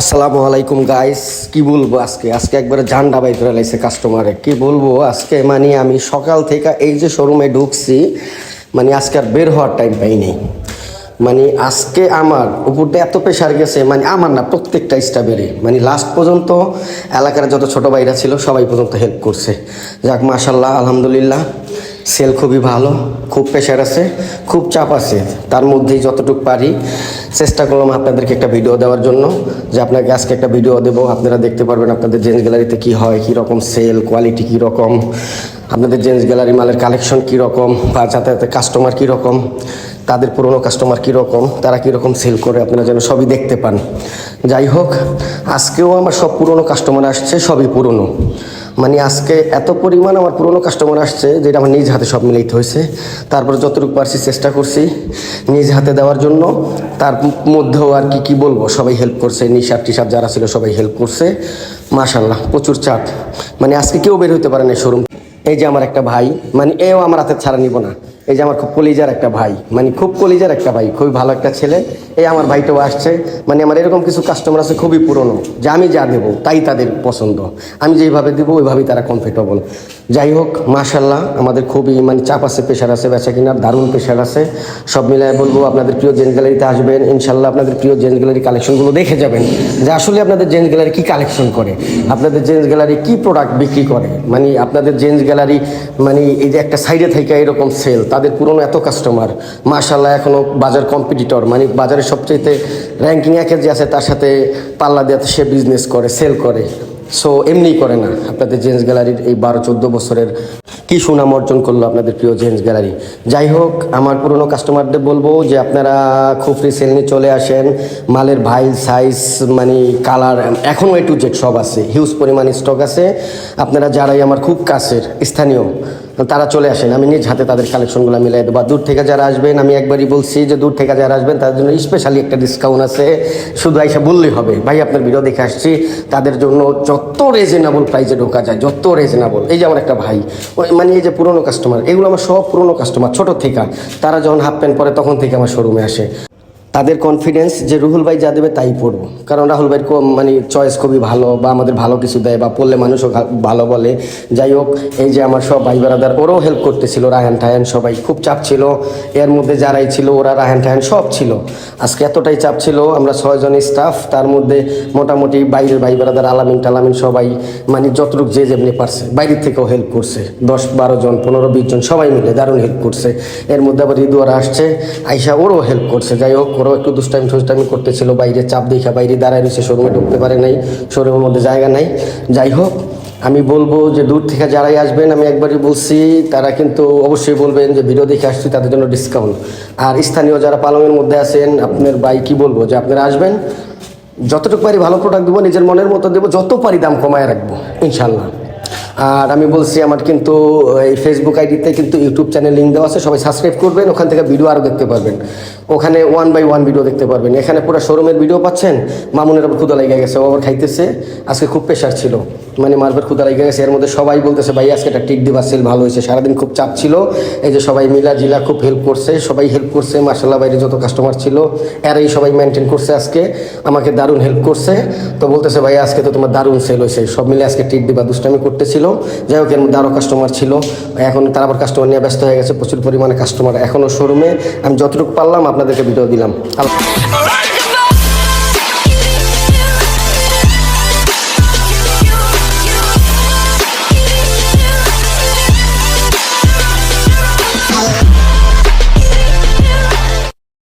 আসসালামু আলাইকুম গাইস, কি বলবো আজকে আজকে একবারে ঝান্ডা বাই করে লাইছে কাস্টমারে। কি বলবো আজকে, মানে আমি সকাল থেকে এই যে শোরুমে ঢুকছি, মানে আজকে আর বের হওয়ার টাইম পাইনি। মানে আজকে আমার উপরটা এত প্রেশার গেছে, মানে আমার না প্রত্যেকটা স্টাফেরই, মানে লাস্ট পর্যন্ত এলাকার যত ছোট ভাইরা ছিল সবাই পর্যন্ত হেল্প করছে। যাক মাশাল্লাহ, আলহামদুলিল্লাহ, সেল খুবই ভালো, খুব প্রেশার আছে, খুব চাপ আছে। তার মধ্যেই যতটুকু পারি চেষ্টা করলাম আপনাদেরকে একটা ভিডিও দেওয়ার জন্য, যে আপনাকে আজকে একটা ভিডিও দেবো, আপনারা দেখতে পারবেন আপনাদের জেন্টস গ্যালারিতে কী হয়, কী রকম সেল, কোয়ালিটি কী রকম, আপনাদের জেন্টস গ্যালারি মালের কালেকশন কী রকম, বা যাতায়াতের কাস্টমার কী রকম, তাদের পুরনো কাস্টমার কী রকম, তারা কী রকম সেল করে, আপনারা যেন সবই দেখতে পান। যাই হোক, আজকেও আমার সব পুরনো কাস্টমার আসছে, সবই পুরনো। মানে আজকে এত পরিমাণ আমার পুরনো কাস্টমার আসছে যেটা আমার নিজ হাতে সব মিলাইতে হয়েছে। তারপর যতটুকু পারছি চেষ্টা করছি নিজ হাতে দেওয়ার জন্য। তার মধ্যেও আর কি বলবো, সবাই হেল্প করছে, নিশাব টিশাব যারা ছিল সবাই হেল্প করছে। মাশাল্লাহ, প্রচুর চাপ। মানে আজকে কেউ বের হইতে পারে না শোরুম। এই যে আমার একটা ভাই, মানে এও আমার হাতে ছাড়া নিব না। এই যে আমার খুব কলিজার একটা ভাই, মানে খুব কলিজার একটা ভাই, খুবই ভালো একটা ছেলে। এই আমার ভাইটাও আসছে। মানে আমার এরকম কিছু কাস্টমার আছে খুবই পুরনো, যে আমি যা দেবো তাই তাদের পছন্দ, আমি যেইভাবে দেবো ওইভাবেই তারা কমফর্টেবল। যাই হোক মাশাল্লাহ, আমাদের খুবই মানে চাপ আছে, প্রেশার আছে, বেচা কিনার দারুণ প্রেশার আছে। সব মিলায় বলবো আপনাদের প্রিয় জেন্টস গ্যালারিতে আসবেন, ইনশাল্লাহ আপনাদের প্রিয় জেন্টস গ্যালারি কালেকশনগুলো দেখে যাবেন, যে আসলে আপনাদের জেন্টস গ্যালারি কী কালেকশন করে, আপনাদের জেন্টস গ্যালারি কী প্রোডাক্ট বিক্রি করে। মানে আপনাদের জেন্টস গ্যালারি, মানে এই যে একটা সাইডে থেকে এরকম সেল, তাদের পুরনো এত কাস্টমার মাশাল্লাহ, এখনও বাজার কম্পিটিটর, মানে বাজারের সবচেয়ে র্যাঙ্কিং একে যে আছে তার সাথে পাল্লা দিয়ে সে বিজনেস করে, সেল করে। সো এমনি করে না, আপনাদের জেন্টস গ্যালারির এই 12-14 বছরের কি সুনাম অর্জন করলো আপনাদের প্রিয় জেন্টস গ্যালারি। যাই হোক, আমার পুরনো কাস্টমারদের বলবো যে আপনারা খুব সেল নিয়ে চলে আসেন। মালের ভাই সাইজ, মানে কালার, এখনও A to Z সব আছে, হিউজ পরিমাণ স্টক আছে। আপনারা যারাই আমার খুব কাছের স্থানীয় তারা চলে আসেন, আমি নিজ হাতে তাদের কালেকশনগুলো মিলাই দেবো। দূর থেকে যারা আসবেন, আমি একবারই বলছি যে দূর থেকে যারা আসবেন তাদের জন্য স্পেশালি একটা ডিসকাউন্ট আছে। শুধু আইসা বললেই হবে, ভাই আপনার ভিডিও দেখে আসছি, তাদের জন্য যত রিজনেবল প্রাইসে ঢোকা যায়, যত রিজনেবল। এই যে আমার একটা ভাই, মানে এই যে পুরনো কাস্টমার, এগুলো আমার সব পুরনো কাস্টমার, ছোটো থেকে। তারা যখন হাফ প্যান্ট পরে তখন থেকে আমার শোরুমে আসে। তাদের কনফিডেন্স যে রুহুল ভাই যা দেবে তাই পড়বো, কারণ রাহুল ভাইয়ের মানে চয়েস খুবই ভালো, বা আমাদের ভালো কিছু দেয়, বা পড়লে মানুষও ভালো বলে। যাই হোক, এই যে আমার সব ভাই বেড়াদার, ওরাও হেল্প করতেছিল, রায়হান টায়হান সবাই খুব চাপ ছিল। এর মধ্যে যারাই ছিল ওরা, রায়হান টায়হান সব ছিল। আজকে এতটাই চাপ ছিল, আমরা 6 জন স্টাফ, তার মধ্যে মোটামুটি বাইরের ভাই বেড়াদার আলামিন টালামিন সবাই, মানে যতটুকু যে যেমনি পারছে, বাইরের থেকেও হেল্প করছে। 10-12 জন, 15-20 জন সবাই মিলে দারুণ হেল্প করছে। এর মধ্যে আবার ঋদুয়ারা আসছে, আইসা ওরও হেল্প করছে। যাই হোক, ওরাও একটু দুষ্টামি করতেছিল, বাইরে চাপ দেখা বাইরে দাঁড়ায় রয়েছে, শোরুমে ঢুকতে পারে নাই, শোরুমের মধ্যে জায়গা নাই। যাই হোক, আমি বলবো যে দূর থেকে যারাই আসবেন, আমি একবারই বলছি, তারা কিন্তু অবশ্যই বলবেন যে ভিডিও দেখে আসছি, তাদের জন্য ডিসকাউন্ট। আর স্থানীয় যারা পালংয়ের মধ্যে আছেন, আপনার ভাই কি বলবো, যে আপনারা আসবেন, যতটুকু পারি ভালো প্রোডাক্ট দেবো, নিজের মনের মতো দেবো, যত পারি দাম কমায় রাখবো ইনশাল্লাহ। আর আমি বলছি, আমার কিন্তু এই ফেসবুক আইডিতে কিন্তু ইউটিউব চ্যানেল লিঙ্ক দেওয়া আছে, সবাই সাবস্ক্রাইব করবেন, ওখান থেকে ভিডিও আরও দেখতে পারবেন। ওখানে 1 by 1 ভিডিও দেখতে পারবেন। এখানে পুরো শোরুমের ভিডিও পাচ্ছেন। মামুনের আবার ক্ষুদা লেগে গেছে, ও আবার খাইতেছে, আজকে খুব প্রেশার ছিল, মানে মারবের ক্ষুদা লেগে গেছে। এর মধ্যে সবাই বলতেছে ভাই আজকে একটা টিক দিবা, সেল ভালো হয়েছে, সারাদিন খুব চাপ ছিল। এই যে সবাই মিলা জিলা খুব হেল্প করছে, সবাই হেল্প করছে মাশাল্লাহ। বাইরে যত কাস্টমার ছিল এরাই সবাই মেনটেন করছে, আজকে আমাকে দারুণ হেল্প করছে। তো বলতেছে ভাই আজকে তো তোমার দারুণ সেল হয়েছে, সব মিলে আজকে টিক দিবা, দুষ্টামি করতেছিল। যাই হোক, এর মধ্যে আরও কাস্টমার ছিল, এখন তারা আবার কাস্টমার নিয়ে ব্যস্ত হয়ে গেছে, প্রচুর পরিমাণে কাস্টমার এখনও শোরুমে। আমি যতটুকু পারলাম আপনাদেরকে ভিডিও দিলাম।